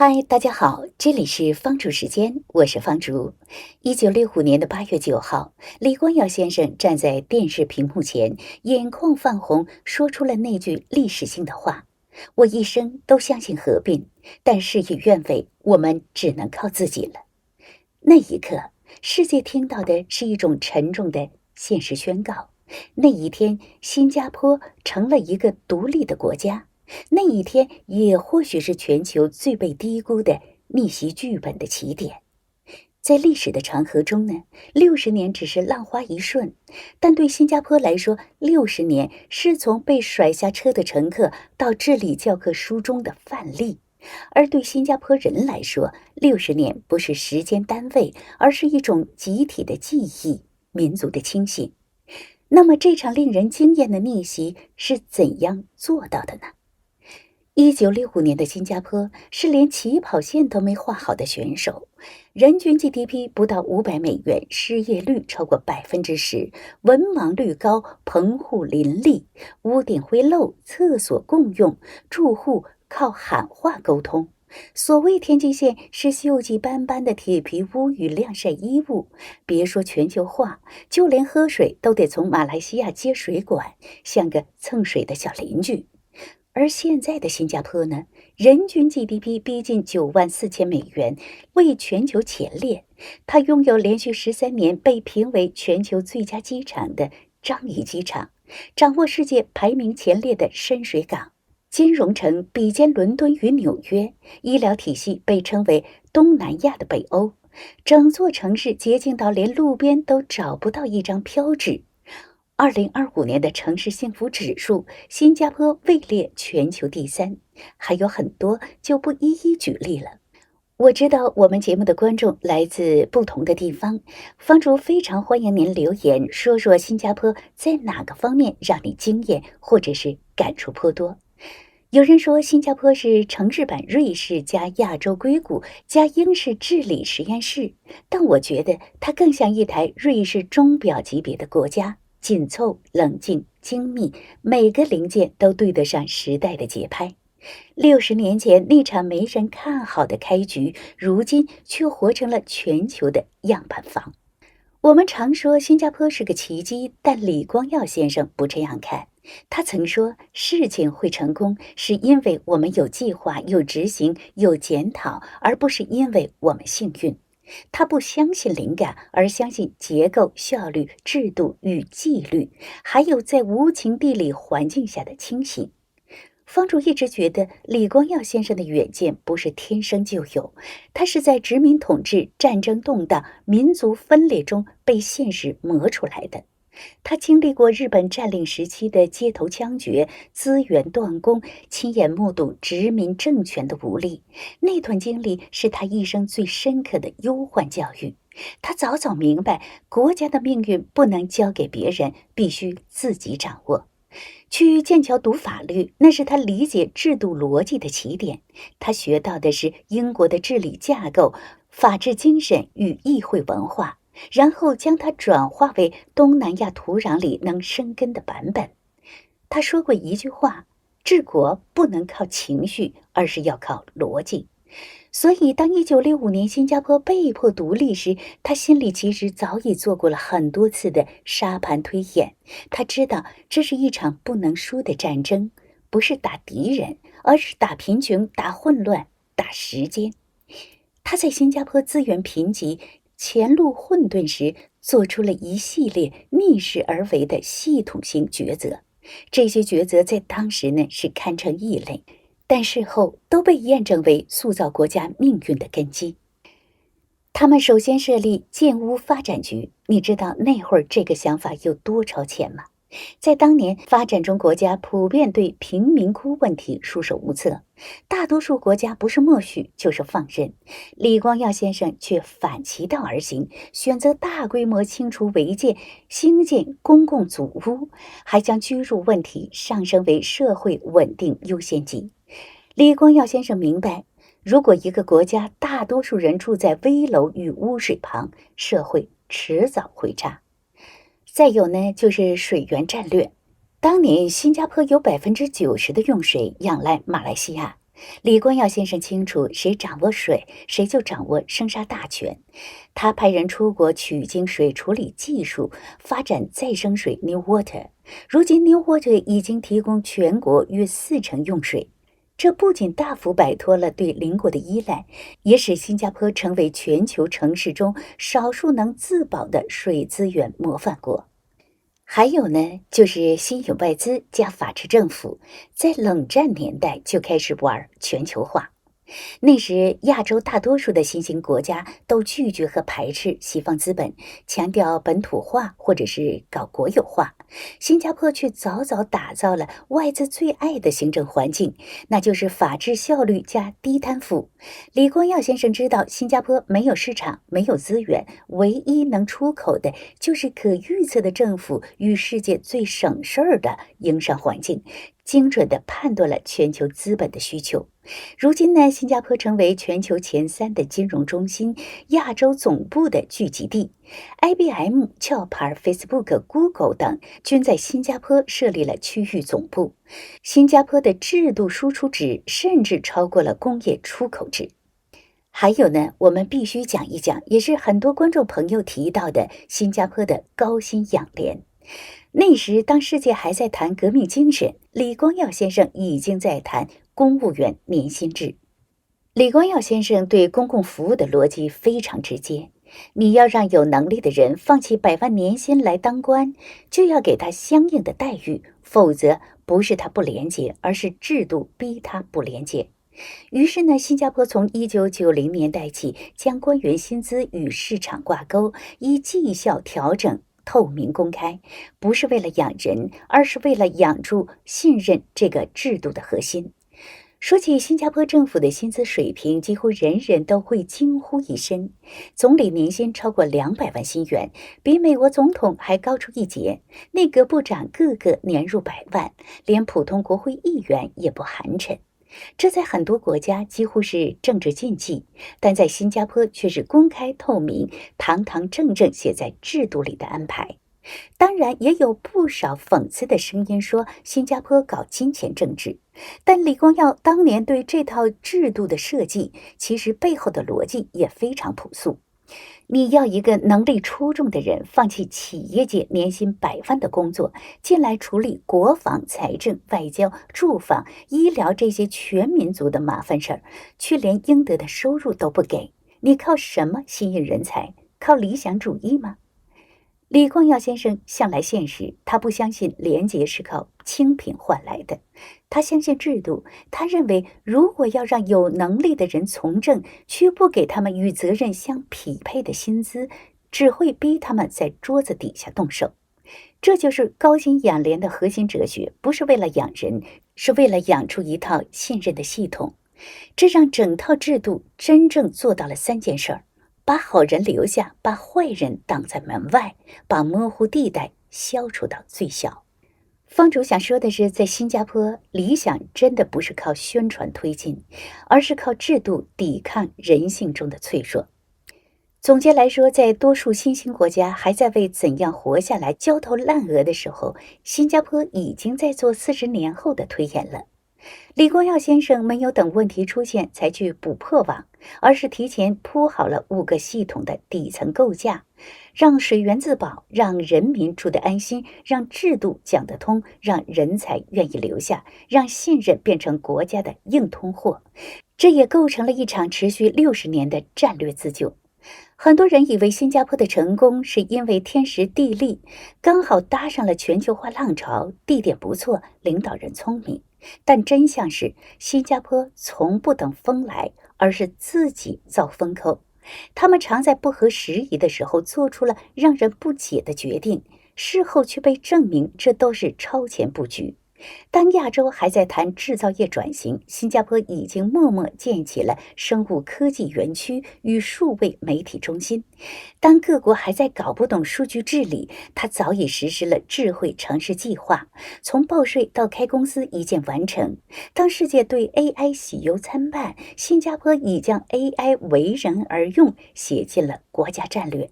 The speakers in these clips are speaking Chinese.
嗨，大家好，这里是方竹时间，我是方竹。1965年的8月9号，李光耀先生站在电视屏幕前，眼眶泛红，说出了那句历史性的话：“我一生都相信合并，但事与愿违，我们只能靠自己了。”那一刻，世界听到的是一种沉重的现实宣告：那一天，新加坡成了一个独立的国家。那一天也或许是全球最被低估的逆袭剧本的起点。在历史的长河中呢，60年只是浪花一瞬，但对新加坡来说，60年是从被甩下车的乘客到治理教科书中的范例。而对新加坡人来说，60年不是时间单位，而是一种集体的记忆，民族的清醒。那么这场令人惊艳的逆袭是怎样做到的呢？1965年的新加坡是连起跑线都没画好的选手，人均 GDP 不到500美元，失业率超过10%，文盲率高，棚户林立，屋顶会漏，厕所共用，住户靠喊话沟通。所谓天际线是锈迹斑斑的铁皮屋与晾晒衣物，别说全球化，就连喝水都得从马来西亚接水管，像个蹭水的小邻居。而现在的新加坡呢，人均 GDP 逼近94000美元，位全球前列。它拥有连续13年被评为全球最佳机场的樟宜机场，掌握世界排名前列的深水港，金融城比肩伦敦与纽约，医疗体系被称为东南亚的北欧，整座城市洁净到连路边都找不到一张标志。2025年的城市幸福指数，新加坡位列全球第3，还有很多就不一一举例了。我知道我们节目的观众来自不同的地方，方竹非常欢迎您留言，说说新加坡在哪个方面让你惊艳，或者是感触颇多。有人说新加坡是城市版瑞士加亚洲硅谷加英式治理实验室，但我觉得它更像一台瑞士钟表级别的国家，紧凑、冷静、精密，每个零件都对得上时代的节拍。60年前那场没人看好的开局，如今却活成了全球的样板房。我们常说新加坡是个奇迹，但李光耀先生不这样看。他曾说，事情会成功，是因为我们有计划、有执行、有检讨，而不是因为我们幸运。他不相信灵感，而相信结构、效率、制度与纪律，还有在无情地理环境下的清醒。方竹一直觉得李光耀先生的远见不是天生就有，他是在殖民统治、战争动荡、民族分裂中被现实磨出来的。他经历过日本占领时期的街头枪决、资源断供，亲眼目睹殖民政权的无力。那段经历是他一生最深刻的忧患教育。他早早明白，国家的命运不能交给别人，必须自己掌握。去剑桥读法律，那是他理解制度逻辑的起点。他学到的是英国的治理架构、法治精神与议会文化，然后将它转化为东南亚土壤里能生根的版本。他说过一句话：治国不能靠情绪，而是要靠逻辑。所以当1965年新加坡被迫独立时，他心里其实早已做过了很多次的沙盘推演。他知道这是一场不能输的战争，不是打敌人，而是打贫穷、打混乱、打时间。他在新加坡资源贫瘠、前路混沌时，做出了一系列逆势而为的系统性抉择。这些抉择在当时呢是堪称异类，但事后都被验证为塑造国家命运的根基。他们首先设立建屋发展局，你知道那会儿这个想法有多超前吗？在当年，发展中国家普遍对贫民窟问题束手无策，大多数国家不是默许就是放任。李光耀先生却反其道而行，选择大规模清除违建，兴建公共组屋，还将居住问题上升为社会稳定优先级。李光耀先生明白，如果一个国家大多数人住在危楼与污水旁，社会迟早会差。再有呢，就是水源战略。当年新加坡有90%的用水仰赖马来西亚，李光耀先生清楚，谁掌握水，谁就掌握生杀大权。他派人出国取经水处理技术，发展再生水 New Water。如今 New Water 已经提供全国约40%用水。这不仅大幅摆脱了对邻国的依赖，也使新加坡成为全球城市中少数能自保的水资源模范国。还有呢，就是吸引外资加法治政府，在冷战年代就开始玩全球化。那时，亚洲大多数的新兴国家都拒绝和排斥西方资本，强调本土化或者是搞国有化。新加坡却早早打造了外资最爱的行政环境，那就是法治效率加低贪腐。李光耀先生知道，新加坡没有市场，没有资源，唯一能出口的就是可预测的政府与世界最省事儿的营商环境，精准地判断了全球资本的需求。如今呢，新加坡成为全球前3的金融中心，亚洲总部的聚集地。IBM、壳牌、Facebook、Google 等均在新加坡设立了区域总部。新加坡的制度输出值甚至超过了工业出口值。还有呢，我们必须讲一讲，也是很多观众朋友提到的新加坡的高薪养廉。那时，当世界还在谈革命精神，李光耀先生已经在谈公务员年薪制。李光耀先生对公共服务的逻辑非常直接，你要让有能力的人放弃100万年薪来当官，就要给他相应的待遇，否则不是他不廉洁，而是制度逼他不廉洁。于是呢，新加坡从1990年代起，将官员薪资与市场挂钩，依绩效调整，透明公开，不是为了养人，而是为了养住信任这个制度的核心。说起新加坡政府的薪资水平，几乎人人都会惊呼一声。总理年薪超过200万新元，比美国总统还高出一截。内阁部长个个年入100万，连普通国会议员也不寒碜。这在很多国家几乎是政治禁忌，但在新加坡却是公开透明、堂堂正正写在制度里的安排。当然，也有不少讽刺的声音说新加坡搞金钱政治，但李光耀当年对这套制度的设计，其实背后的逻辑也非常朴素。你要一个能力出众的人放弃企业界年薪100万的工作，进来处理国防、财政、外交、住房、医疗这些全民族的麻烦事儿，却连应得的收入都不给，你靠什么吸引人才？靠理想主义吗？李光耀先生向来现实，他不相信廉洁是靠清贫换来的，他相信制度。他认为，如果要让有能力的人从政，却不给他们与责任相匹配的薪资，只会逼他们在桌子底下动手。这就是高薪养廉的核心哲学，不是为了养人，是为了养出一套信任的系统。这让整套制度真正做到了3件事儿：把好人留下，把坏人挡在门外，把模糊地带消除到最小。方主想说的是，在新加坡，理想真的不是靠宣传推进，而是靠制度抵抗人性中的脆弱。总结来说，在多数新兴国家还在为怎样活下来焦头烂额的时候，新加坡已经在做40年后的推演了。李光耀先生没有等问题出现才去补破网，而是提前铺好了5个系统的底层构架，让水源自保，让人民住得安心，让制度讲得通，让人才愿意留下，让信任变成国家的硬通货。这也构成了一场持续60年的战略自救。很多人以为新加坡的成功是因为天时地利，刚好搭上了全球化浪潮，地点不错，领导人聪明。但真相是，新加坡从不等风来，而是自己造风口。他们常在不合时宜的时候做出了让人不解的决定，事后却被证明这都是超前布局。当亚洲还在谈制造业转型，新加坡已经默默建起了生物科技园区与数位媒体中心。当各国还在搞不懂数据治理，它早已实施了智慧城市计划，从报税到开公司一键完成。当世界对 AI 喜忧参半，新加坡已将 AI 为人而用写进了国家战略。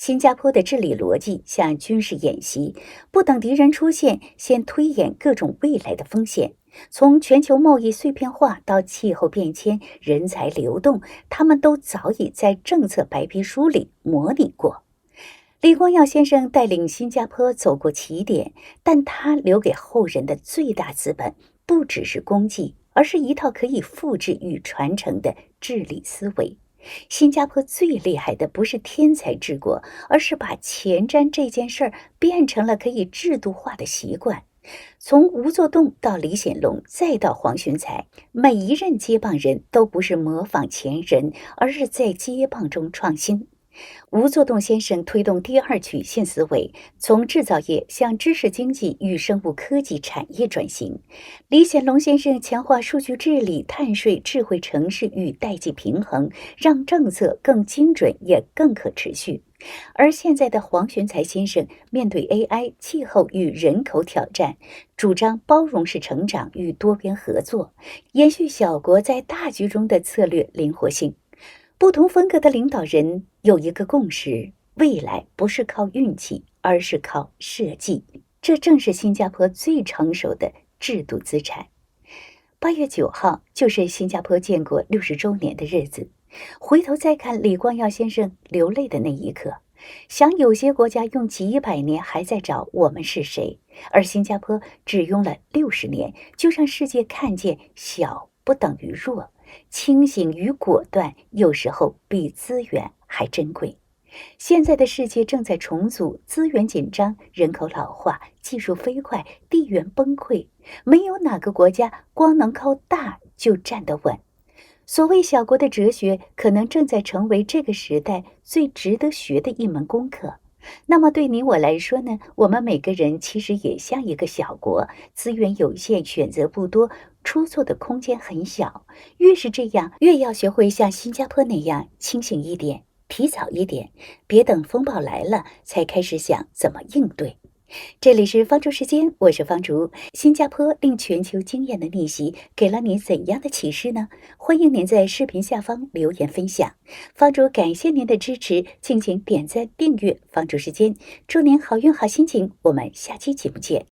新加坡的治理逻辑像军事演习，不等敌人出现，先推演各种未来的风险。从全球贸易碎片化到气候变迁、人才流动，他们都早已在政策白皮书里模拟过。李光耀先生带领新加坡走过起点，但他留给后人的最大资本，不只是功绩，而是一套可以复制与传承的治理思维。新加坡最厉害的不是天才治国，而是把前瞻这件事儿变成了可以制度化的习惯。从吴作栋到李显龙，再到黄循财，每一任接棒人都不是模仿前人，而是在接棒中创新。吴作栋先生推动第二曲线思维，从制造业向知识经济与生物科技产业转型；李显龙先生强化数据治理、碳税、智慧城市与代际平衡，让政策更精准也更可持续。而现在的黄循财先生面对 AI、气候与人口挑战，主张包容式成长与多边合作，延续小国在大局中的策略灵活性。不同风格的领导人有一个共识：未来不是靠运气，而是靠设计。这正是新加坡最成熟的制度资产。8月9号就是新加坡建国60周年的日子。回头再看李光耀先生流泪的那一刻，想有些国家用几百年还在找我们是谁，而新加坡只用了60年，就让世界看见小不等于弱，清醒与果断有时候比资源还珍贵。现在的世界正在重组，资源紧张，人口老化，技术飞快，地缘崩溃，没有哪个国家光能靠大就站得稳。所谓小国的哲学，可能正在成为这个时代最值得学的一门功课。那么对你我来说呢？我们每个人其实也像一个小国，资源有限，选择不多，出错的空间很小。越是这样，越要学会像新加坡那样清醒一点，提早一点，别等风暴来了才开始想怎么应对。这里是方舟时间，我是方竹。新加坡令全球惊艳的逆袭给了你怎样的启示呢？欢迎您在视频下方留言分享。方竹感谢您的支持，敬请点赞订阅方舟时间，祝您好运好心情，我们下期节目见。